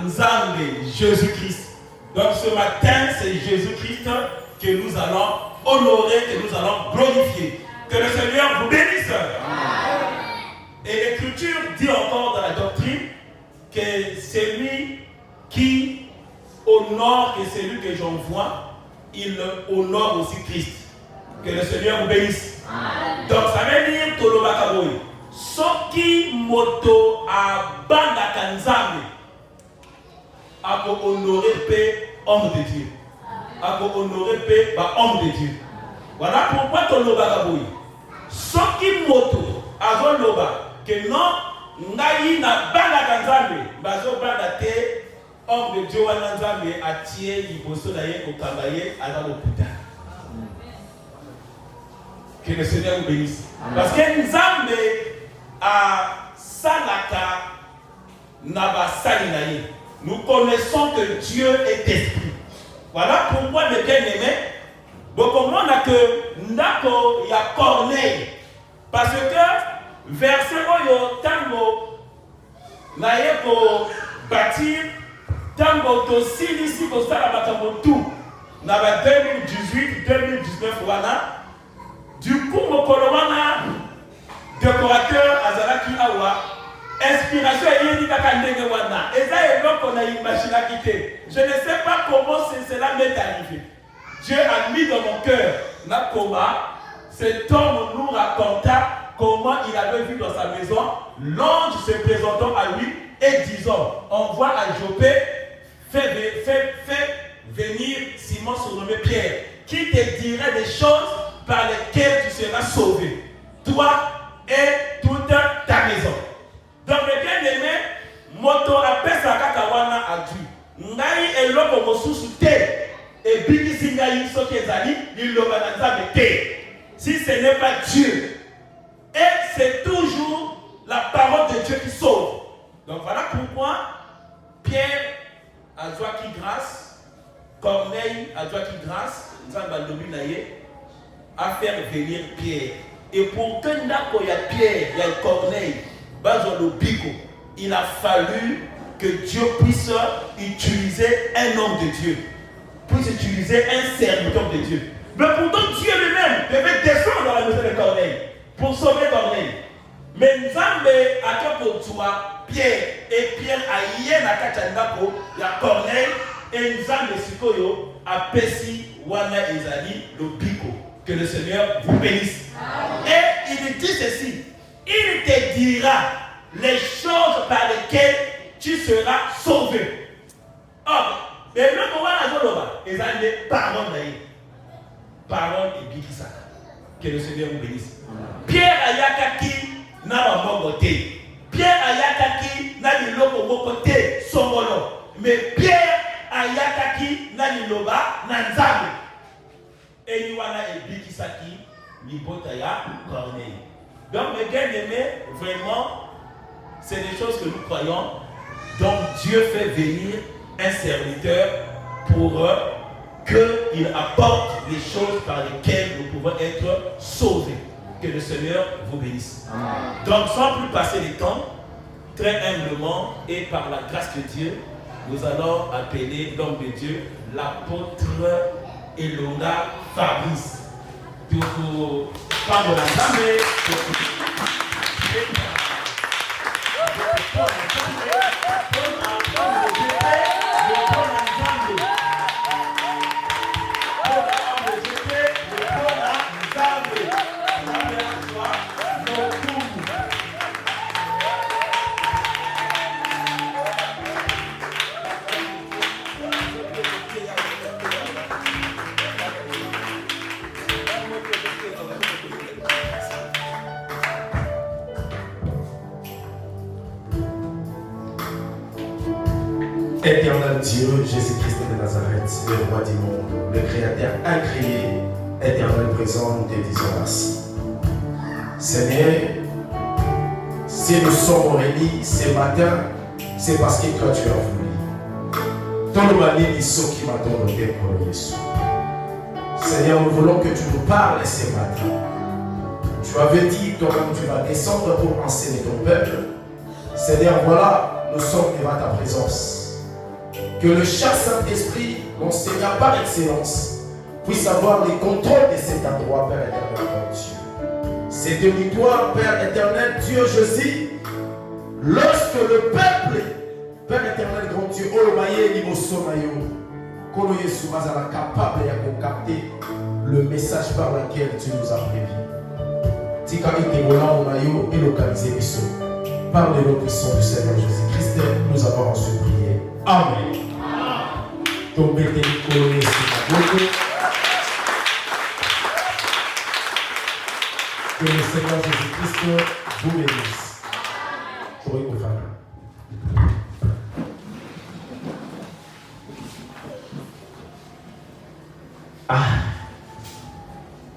Nzambe, Jésus-Christ. Donc ce matin, c'est Jésus-Christ que nous allons honorer, que nous allons glorifier. Que le Seigneur vous bénisse. Et l'Écriture dit encore dans la doctrine que celui qui honore, que celui que j'envoie, il honore aussi Christ. Que le Seigneur vous bénisse. Donc ça veut dire que le Bakaboy, Soki moto a banda kanzambe, a honorer paix homme de Dieu. A honorer paix homme de Dieu. Voilà pourquoi que le Bakaboy, Soki moto a loba que non, ngai na banda kanzambe, bazo banda te homme de Dieu wana nzambe atie liboso na ye kokambaye ala lokuta. Que le Seigneur vous bénisse. Parce que Nzambe a salaka naba salinaye. Nous connaissons que Dieu est esprit. Voilà pourquoi mes bien-aimés, beaucoup on a que Ndako ya Corneille. Parce que verset oyo tango naye ko bâtir tango to silisi ko sala makambo tout na ba 2018 2019 wana. Du coup, mon colomana décorateur Azalaki Awa, inspiration et yéni wana. Et ça est là qu'on a imaginé quitter. Je ne sais pas comment cela m'est arrivé. Dieu a mis dans mon cœur Nakoma. Cet homme nous raconta comment il avait vu dans sa maison l'ange se présentant à lui et disant, envoie à Jopé, fais venir Simon surnommé Pierre, qui te dira des choses par lesquels tu seras sauvé, toi et toute ta maison. Donc, mes bien-aimés, moto apesa kakawana a Dieu. Ngai eloko mosusu te et bikisi ngai soki ezali liloba na Nzambe te. Si ce n'est pas Dieu, et c'est toujours la parole de Dieu qui sauve. Donc voilà pourquoi Pierre a joie qui grâce, Corneille a joie qui grâce, Nzambe dominaye à faire venir Pierre. Et pour que Ndako ya Pierre, ya Corneille, il a fallu que Dieu puisse utiliser un homme de Dieu, puisse utiliser un serviteur de Dieu. Mais pourtant Dieu lui-même devait descendre dans la maison de Corneille pour sauver Corneille. Mais Nzambe a pour toi Pierre, et Pierre a yé na kachandako ya Corneille, et Nzambe sikoyo a pesi wana ezali le biko. Que le Seigneur vous bénisse. Et il dit ceci, il te dira les choses par lesquelles tu seras sauvé. Or, mais le moment à ils ont des paroles paroles et bikisaka. Que le Seigneur vous bénisse. Pierre ayakaki n'a pas mogoté. Pierre ayakaki n'a ni loko mogoté songolo. Mais Pierre ayakaki n'a ni loba nanzambe. Et Niwana et Bikisaki, Libotaya, Corneille. Donc, mes bien-aimés, vraiment, c'est des choses que nous croyons. Donc, Dieu fait venir un serviteur pour qu'il apporte les choses par lesquelles nous pouvons être sauvés. Que le Seigneur vous bénisse. Amen. Donc, sans plus passer le temps, très humblement et par la grâce de Dieu, nous allons appeler l'homme de Dieu, l'apôtre Elonga Fabrice. Pour prendre la table. Éternel Dieu, Jésus-Christ de Nazareth, le roi du monde, le Créateur incréé, éternel présent, nous te disons merci. Seigneur, si nous sommes réunis ce matin, c'est parce que toi tu as voulu. Ton nom est ce qui m'a donné pour Jésus. Seigneur, nous voulons que tu nous parles ce matin. Tu avais dit, toi-même, tu vas descendre pour enseigner ton peuple. Seigneur, voilà, nous sommes devant ta présence. Que le chat Saint-Esprit, mon Seigneur par excellence, puisse avoir le contrôle de cet endroit, Père éternel, mon Dieu. Ces territoires, Père éternel, Dieu Jésus, lorsque le peuple, Père éternel, grand Dieu, Olomaye, Nibosonayo, Kolo Yesu Mazala, capable de capter le message par lequel tu nous as prévu. Tika Itemola, Onayo, et localiser Bisso. Par le nom puissant du Seigneur Jésus-Christ, nous avons reçu prier. Amen. Tombez tes colonnes sur la boucle. Que le Seigneur Jésus-Christ vous bénisse. Pour une femme.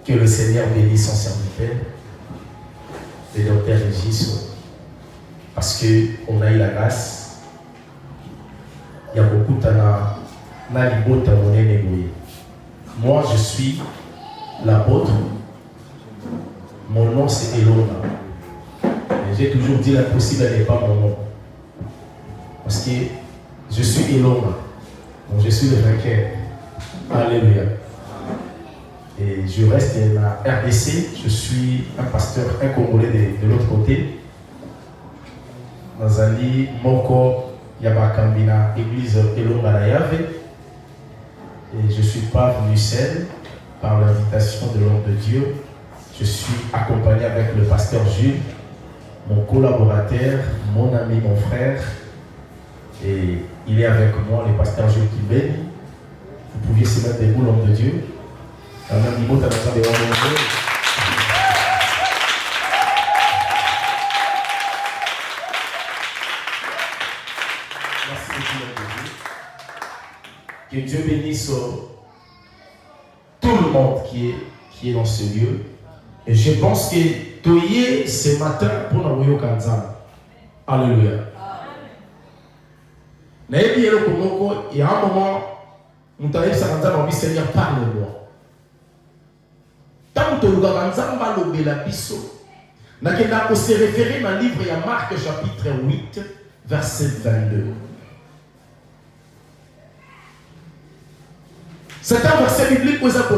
Que le Seigneur bénisse son serviteur, le docteur Régis, parce qu'on a eu la grâce. Il y a beaucoup de moi, je suis l'apôtre. Mon nom, c'est Elona. J'ai toujours dit l'impossible n'est pas mon nom. Parce que je suis Elona. Donc, je suis le vainqueur. Alléluia. Et je reste à RDC. Je suis un pasteur, un Congolais de l'autre côté. Nazali Moko Yabakambina, église Elonga Nayave. Et je ne suis pas venu seul par l'invitation de l'homme de Dieu. Je suis accompagné avec le pasteur Jules, mon collaborateur, mon ami, mon frère. Et il est avec moi, le pasteur Jules qui bénit. Vous pouviez se mettre debout, l'homme de Dieu. Quand même, il monte à la salle de l'homme de Dieu. Merci beaucoup, l'homme de Dieu. Que Dieu bénisse tout le monde qui est dans ce lieu. Et je pense que Toye ce matin pour nous Kanzan. Alléluia. Il y a un moment, nous t'avons dit Seigneur, parle-moi. Tant que nous avons dit la biso, nous avons se référé dans le livre de Marc chapitre 8, verset 22. C'est un verset biblique pour ça.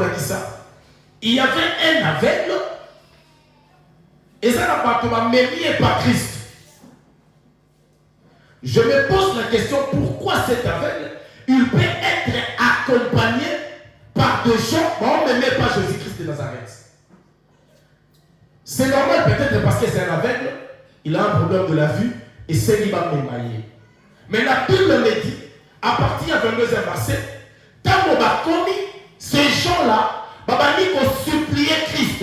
Il y avait un aveugle. Et ça n'a pas été par Christ. Je me pose la question, pourquoi cet aveugle, il peut être accompagné par des gens, on ne met pas Jésus-Christ de Nazareth. C'est normal peut-être parce que c'est un aveugle, il a un problème de la vue, et c'est lui qui va m'émailler. Mais la Bible me dit, à partir du 22e verset, tant qu'on va commis, ces gens-là, vont supplier Christ.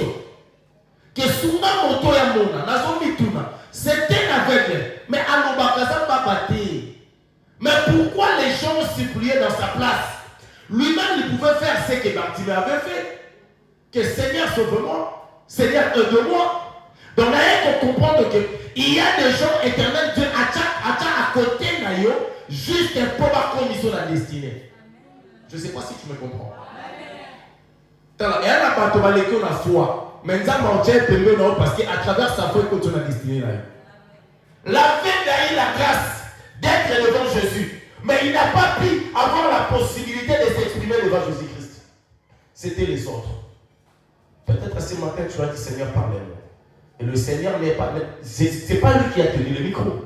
Que souvent moto ya mona nazomi tuna c'était aveugle mais alobakaza babate. Mais pourquoi les gens suppliaient dans sa place? Lui-même il pouvait faire ce que Bartimée avait fait. Que Seigneur sauve-moi, Seigneur aide-moi. Donc là il faut comprendre que il y a des gens éternels, Dieu à côté nayo juste pour comme ils sont la destinée. Je ne sais pas si tu me comprends. Et elle n'a pas tombé la foi. Mais nous avons parce qu'à travers sa foi, il continue la destinée là. La fête a eu la grâce d'être devant Jésus. Mais il n'a pas pu avoir la possibilité de s'exprimer devant Jésus-Christ. C'était les autres. Peut-être ce matin, tu vas dire Seigneur, parlez-moi. Et le Seigneur n'est pas. C'est pas lui qui a tenu le micro.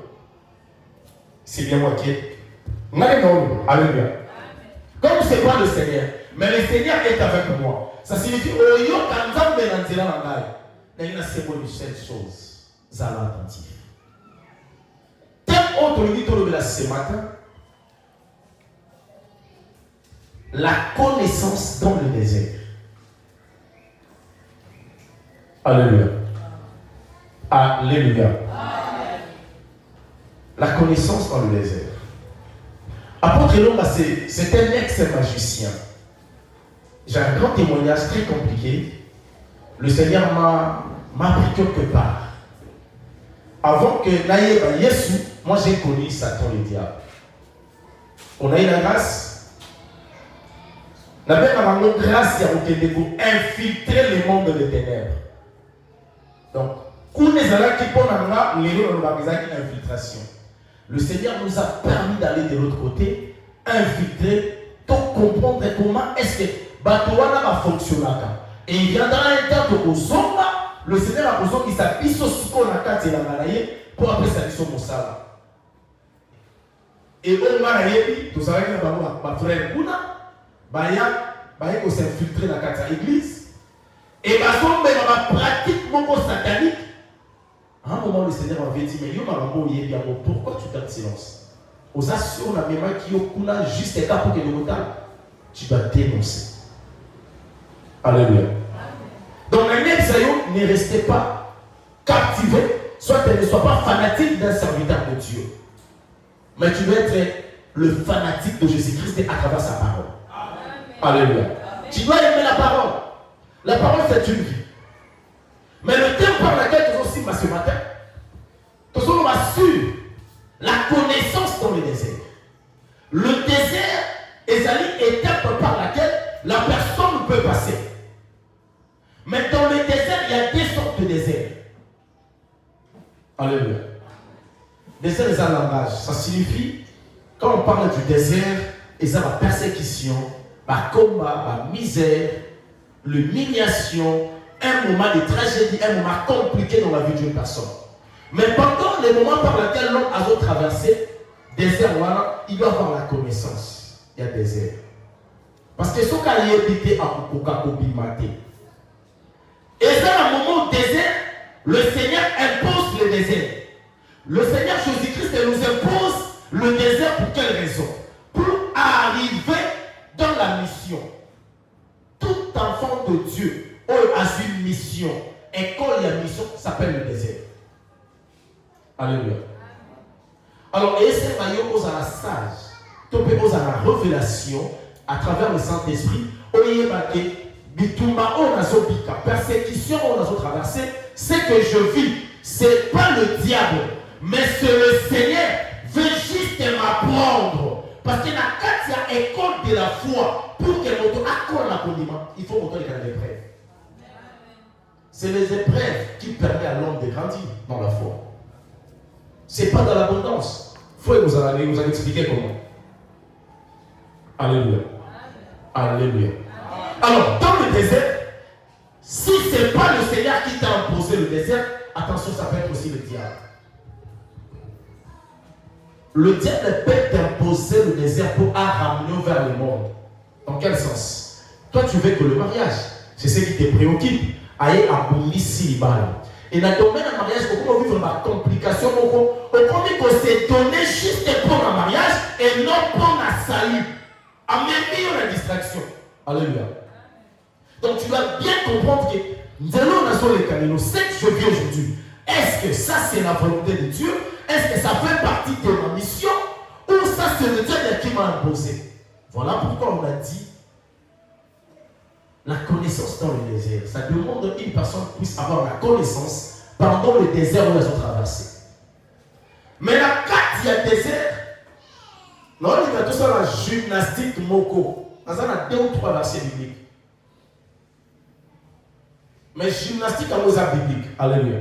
C'est bien moi qui ai. Alléluia. Comme c'est pas le Seigneur. Mais le Seigneur est avec moi. Ça signifie que il y a une seule chose. Zala attentif. Tel autre lui dit ce matin. La connaissance dans le désert. Alléluia. Alléluia. La connaissance dans le désert. Apôtre Elomba, c'est un ex-magicien. J'ai un grand témoignage très compliqué. Le Seigneur m'a pris quelque part. Avant que Naïba Yesu, moi j'ai connu Satan le diable. On a eu la grâce. On avait la grâce pour infiltrer le monde des ténèbres. Donc, quand les gens qui font l'infiltration, le Seigneur nous a permis d'aller de l'autre côté, infiltrer, pour comprendre comment est-ce que Batoana va fonctionner. Et il viendra un temps que le Seigneur a besoin qu'il s'appuie sur ce qu'on a cassé la maladie pour appeler sa mission au Sala. Et au Marayebi, tout ça, ma frère Kuna, Baya qu'on s'infiltrer dans la l'église. Et parce qu'on va pratique mon satanique. À un moment, le Seigneur m'avait dit, mais pourquoi tu gardes silence? Aux assurés, on a même qui ont juste état pour que le retard, tu dois dénoncer. Alléluia. Donc, ne restez pas captivé, soit ne sois pas fanatique d'un serviteur de Dieu. Mais tu dois être le fanatique de Jésus-Christ à travers sa parole. Amen. Alléluia. Amen. Tu dois aimer la parole. La parole, c'est une vie. Mais le thème par lequel nous aussi ce matin, nous sommes sur la connaissance dans le désert. Le désert est une étape par laquelle la personne peut passer. Mais dans le désert, il y a deux sortes de déserts. Alléluia. Désert, c'est un langage. Ça signifie, quand on parle du désert, il y a la persécution, la combat, la misère, l'humiliation, un moment de tragédie, un moment compliqué dans la vie d'une personne. Mais pendant les moments par lesquels l'homme a traversé, désert, il doit avoir la connaissance. Il y a désert. Parce que ce qu'on a évité à Koukakobimate. Et c'est un moment au désert, le Seigneur impose le désert. Le Seigneur Jésus-Christ nous impose le désert pour quelle raison? Pour arriver dans la mission. Tout enfant de Dieu a une mission. Et quand il y a une mission, ça s'appelle le désert. Alléluia. Alors, et c'est aux à la sage, topé aux à la révélation à travers le Saint-Esprit. Oyebake, bituma on a zobika, persécution on a traversé. Ce que je vis, c'est pas le diable, mais c'est le Seigneur veut juste m'apprendre. Parce que la carte est école de la foi pour que notre accord la condiment, il faut monter les épreuves. C'est les épreuves qui permettent à l'homme de grandir dans la foi. Ce n'est pas dans l'abondance. Frère, vous allez expliquer comment. Alléluia. Alléluia. Alors, dans le désert, si ce n'est pas le Seigneur qui t'a imposé le désert, attention, ça peut être aussi le diable. Le diable peut t'imposer le désert pour ramener vers le monde. Dans quel sens? Toi, tu veux que le mariage, c'est ce qui te préoccupe. Aïe, abouli silibal. Et dans le domaine du mariage, on peut vivre ma complication. On peut se donner juste pour un mariage et non pour un salut. En même temps, la distraction. Alléluia. Donc, tu dois bien comprendre que nous allons dans les caminos. Ce que je vis aujourd'hui, est-ce que ça, c'est la volonté de Dieu? Est-ce que ça fait partie de ma mission? Ou ça, c'est le Dieu qui m'a imposé? Voilà pourquoi on a dit la connaissance dans le désert. Ça demande qu'une personne puisse avoir la connaissance pendant le désert où elles ont traversé. Mais la carte, il y a le désert. Non, il y a tout ça la gymnastique moko. On a 2 ou 3 versets bibliques. Mais gymnastique à nos arts bibliques. Alléluia.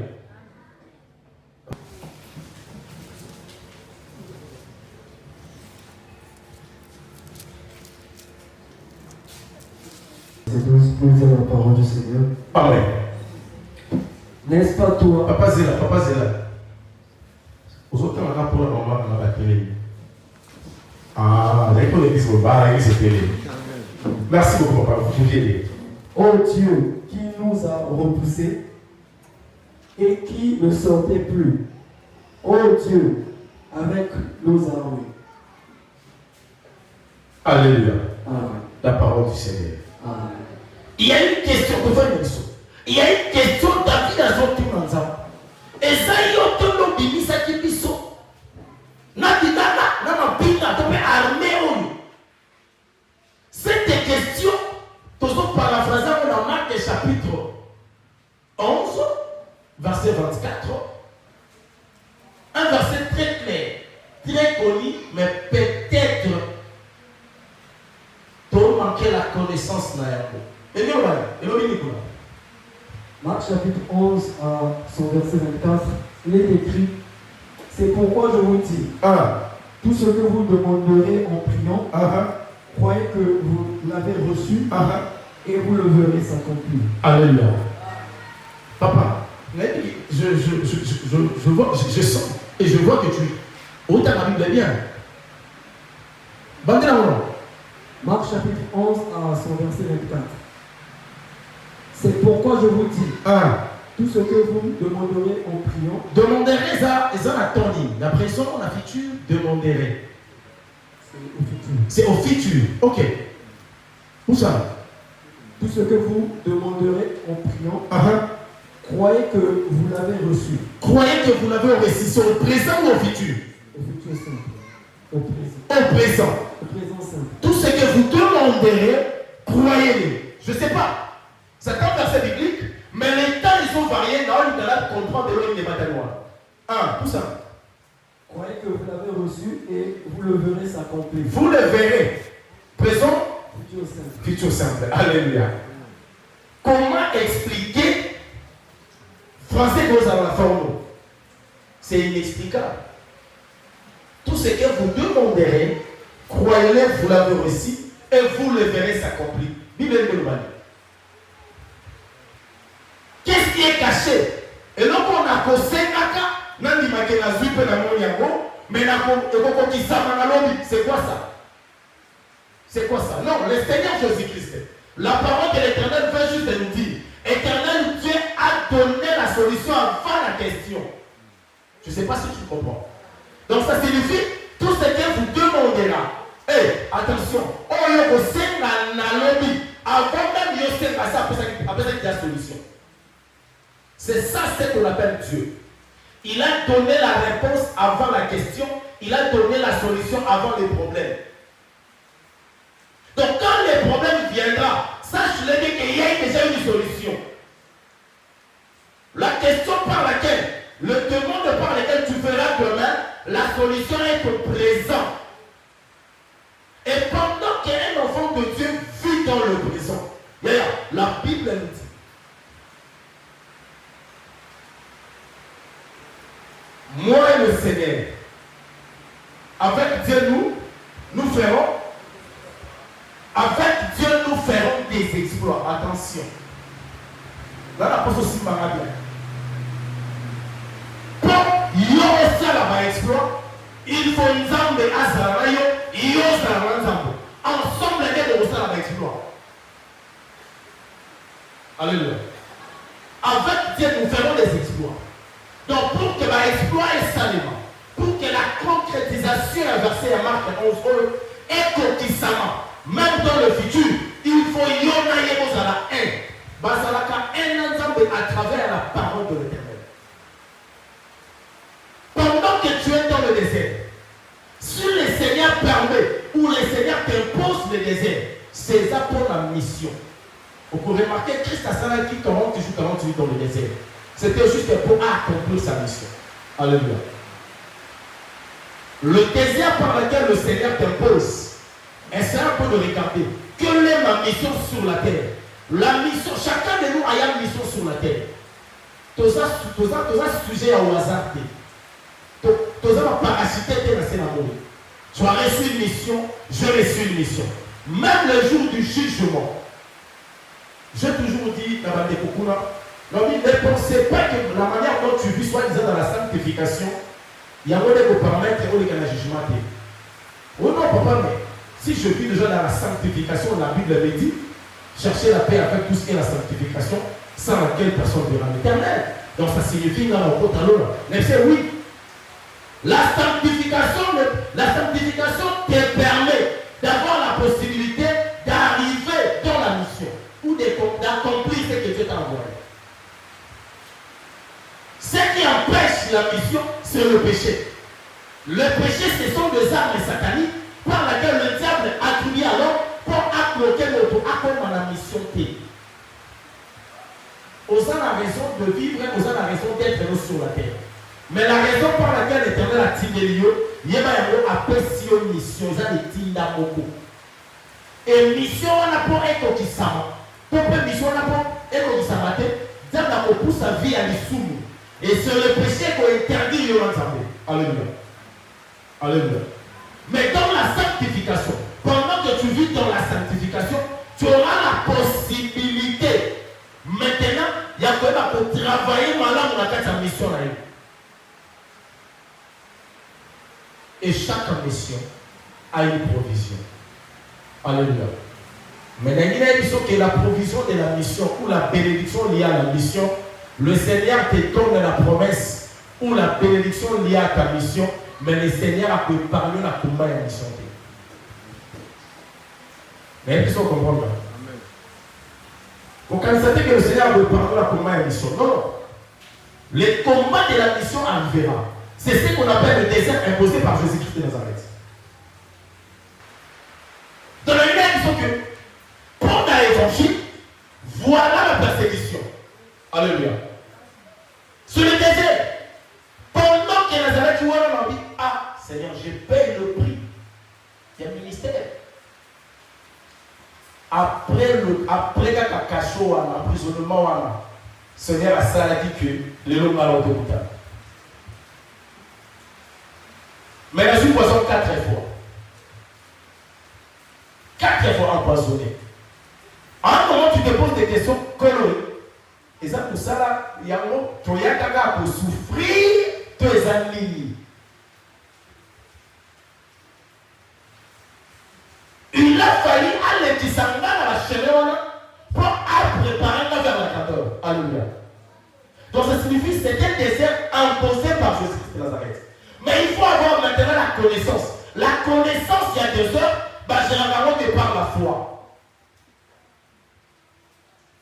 C'est tous la parole du Seigneur. Amen. N'est-ce pas toi? Papa Zéla. Aux autres, on a pour le moment, on a la télé. Ah, d'accord, l'église au bar, l'église est télé. Merci beaucoup, papa, vous pouvez aider. Oh Dieu, qui nous a repoussés et qui ne sortait plus. Oh Dieu, avec nos armées. Alléluia. Amen. La parole du Seigneur. Amen. Il y a une question de faire une question. Il y a une question David a sorti dans ça. Et ça, il y a autant de bimisa qui biso. Nadina, n'a pinga, tu peux armer. Cette question, nous sommes paraphrasés dans Marc chapitre 11, verset 24. Un verset très clair, très connu, mais peut-être tu manquer la connaissance. Marc chapitre 11, son verset 24, il est écrit: c'est pourquoi je vous dis, Tout ce que vous demanderez en priant, croyez que vous l'avez reçu et vous le verrez s'accomplir. Alléluia. Papa, je vois, je sens et je vois que tu autant la Bible est bien. Marc chapitre 11 à son verset 24. C'est pourquoi je vous dis, tout ce que vous demanderez en priant, demanderez à Tony. La présent, la future, demanderez. C'est au futur. Ok. Où ça? Tout ce que vous demanderez en priant, croyez que vous l'avez reçu. Croyez que vous l'avez reçu. C'est au présent ou au futur? Au futur simple. Au présent. Au présent. Au présent simple. Tout ce que vous demanderez, croyez-le. Je ne sais pas. C'est un verset biblique, mais les temps ils sont variés. Là, on doit comprendre de l'homme des matanois. Tout ça. Croyez que vous l'avez reçu et vous le verrez s'accomplir. Vous le verrez. Présent. Futur simple. Futur simple. Alléluia. Comment expliquer français que vous avez la forme? C'est inexplicable. Tout ce que vous demanderez, croyez-le, vous l'avez reçu et vous le verrez s'accomplir. Bible de l'Oumani. Qu'est-ce qui est caché? Et donc on a causé nandi makena zupe na moniango, mais na ko kisama na lobi. C'est quoi ça? C'est quoi ça? Non, le Seigneur Jésus-Christ. La parole de l'Éternel veut juste nous dire, Éternel Dieu a donné la solution avant la question. Je ne sais pas si tu comprends. Donc ça signifie tout ce que vous demandez là. Hey, attention, on y a avant même Yosef à ça, après ça, il y a solution. C'est ça ce qu'on appelle Dieu. Il a donné la réponse avant la question, il a donné la solution avant les problèmes. Donc quand les problèmes viendront, sache-le qu'il y a déjà une solution. La question par laquelle, le demande par laquelle tu feras demain, la solution est au présent. Et pendant qu'un enfant de Dieu vit dans le présent, la Bible nous dit, moi et le Seigneur, avec Dieu nous ferons, avec Dieu nous ferons des exploits. Attention. Là, la pose aussi m'a bien. Pour y avoir un exploit, il faut une zambe à Zarayo, il y a un zambe. Ensemble, les deux vont faire exploit. Alléluia. Avec Dieu, nous ferons des exploits. Donc, pour que l'exploit est salement, pour que la concrétisation inversée à Marc 11 est concrètement, même dans le futur, il faut y en avoir un. Basalaka un ensemble à travers la parole de l'Éternel. Pendant que tu es dans le désert, si le Seigneur permet ou le Seigneur t'impose le désert, c'est ça pour la mission. Vous pouvez remarquer que Christ a salé qui 40 jours, 48 dans le désert. C'était juste pour accomplir sa mission. Alléluia. Le désert par lequel le Seigneur t'impose, c'est un peu de regarder. Quelle est ma mission sur la terre? La mission, chacun de nous a une mission sur la terre. Tout ça sujet au hasard. Tout ça va parasiter dans la monde. Tu as reçu une mission, j'ai reçu une mission. Même le jour du jugement, j'ai toujours dit dans ma découverte, ne pensez pas que la manière dont tu vis, soit disant dans la sanctification, il y a moyen de vous permettre de faire le jugement. Oh non, papa, mais si je vis déjà dans la sanctification, la Bible me dit, chercher la paix avec tout ce qui est la sanctification, sans laquelle personne ne verra l'éternel. Donc ça signifie dans le pantalon. Mais c'est oui. La sanctification te permet d'avoir la possibilité d'arriver dans la mission ou d'accomplir ce que Dieu t'a envoyé. Ce qui empêche la mission, c'est le péché. Le péché, ce sont des armes sataniques par lesquelles le diable attribue à l'homme pour bloquer notre accord dans la mission T. Osant la raison de vivre, osant la raison d'être sur la terre. Mais la raison par laquelle l'Éternel a tiré Dieu, il y a une mission, il y a des tinda beaucoup. Et mission, on a pour être qui s'ama. Pour mission, on a pour être qui s'ama. Diable a beaucoup sa vie à l'issou. Et c'est le péché qu'on interdit le Alléluia. Alléluia. Mais dans la sanctification, pendant que tu vis dans la sanctification, tu auras la possibilité. Maintenant, il y a quand même à travailler malin dans la mission. Et chaque mission a une provision. Alléluia. Maintenant, il y a que la provision de la mission ou la bénédiction liée à la mission, le Seigneur te donne la promesse ou la bénédiction liée à ta mission, mais le Seigneur a préparé la combat et la mission. Mais il faut comprendre. Vous constatez que le Seigneur a préparé la combat et la mission. Non, non. Le combat de la mission arrivera. C'est ce qu'on appelle le désert imposé par Jésus-Christ de Nazareth. Dans la Bible, ils sont que pour l'évangile, voilà la persécution. Alléluia. Sur le désert, pendant que Nazareth a dit, ah Seigneur, je paye le prix. Il y a un ministère. Après Kakacho, l'emprisonnement, Seigneur a dit que les hommes ont été. Mais la suite poisson 4 fois. 4 fois empoisonné. À un moment, tu te poses des questions colorées. Et ça, pour ça, là, il y a un mot, tu as quelqu'un pour souffrir, tu es en ligne. Il a fallu aller descendre dans la chaîne pour préparer la vers la 14. Alléluia. Donc, ça signifie que c'est un désert imposé par Jésus-Christ de Nazareth. Mais il faut avoir maintenant la connaissance. La connaissance, il y a 2 heures, généralement, c'est par la foi.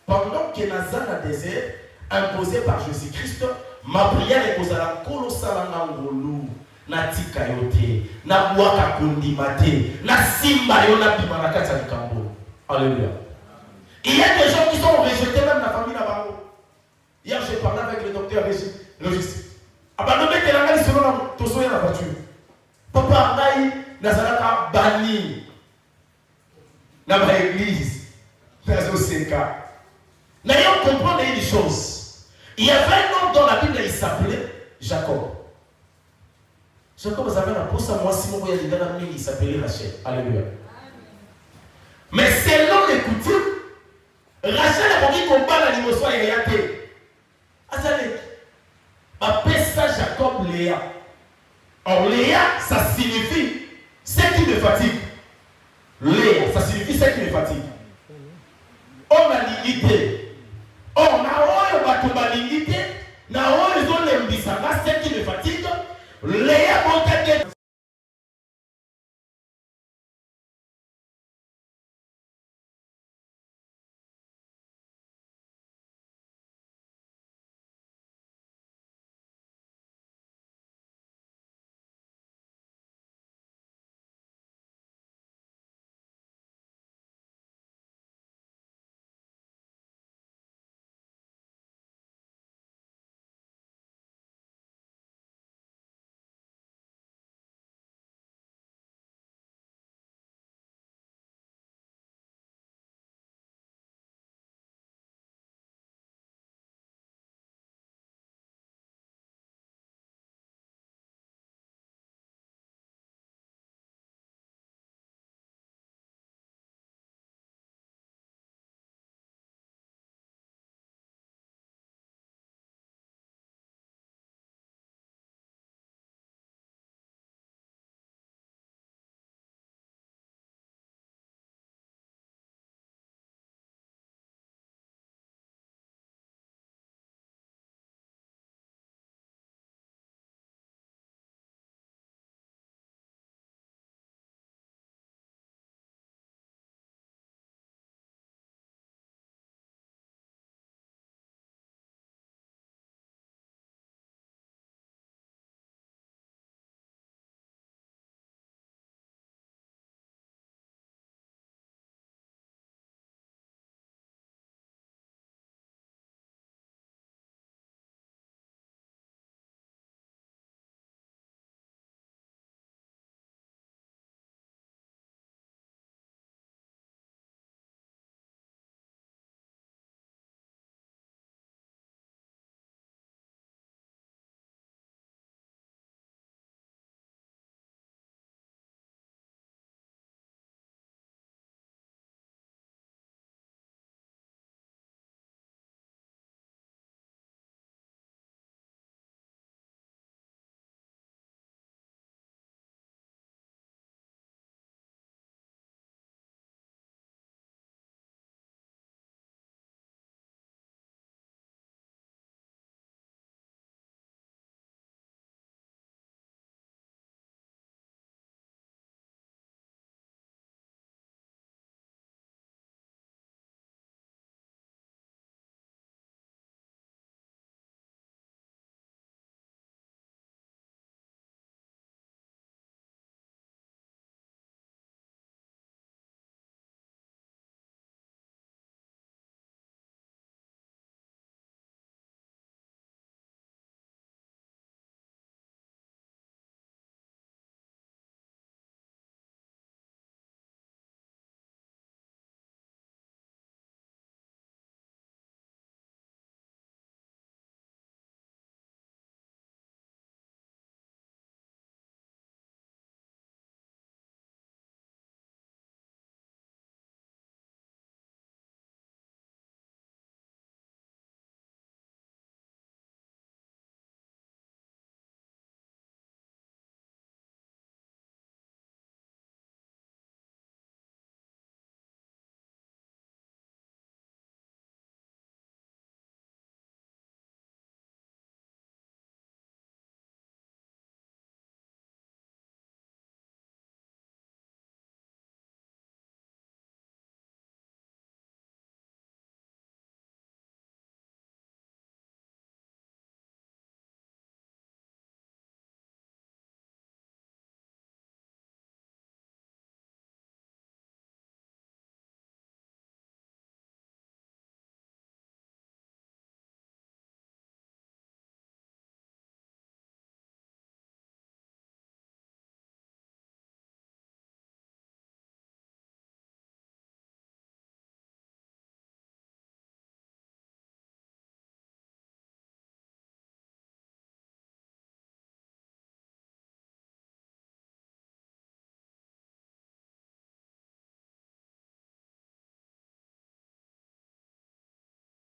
Pendant que Nazareth a désert, imposé par Jésus-Christ, ma prière est posée à la colossale ngolo, na tika yote, na boaka kondimate, na simba yo na bimanaka tsakambo. Alléluia. Il y a des gens qui sont rejetés même la famille là-bas. Hier, j'ai parlé avec le docteur Régis. Abandonné que la selon la voiture. Papa Naï, Nazaraka banni. Dans l'église, dans le Seka. N'ayons comprendre une chose. Il y avait un homme dans la Bible, il s'appelait Jacob. Jacob avait un apôtre, moi, Simon, il s'appelait Rachel. Alléluia. Mais selon les coutumes, Rachel a dit qu'on parle à l'émotion et rien que. Appelle ça Jacob Léa. Or Léa, ça signifie ce qui me fatigue. Léa, ça signifie ce qui me fatigue. On a limité.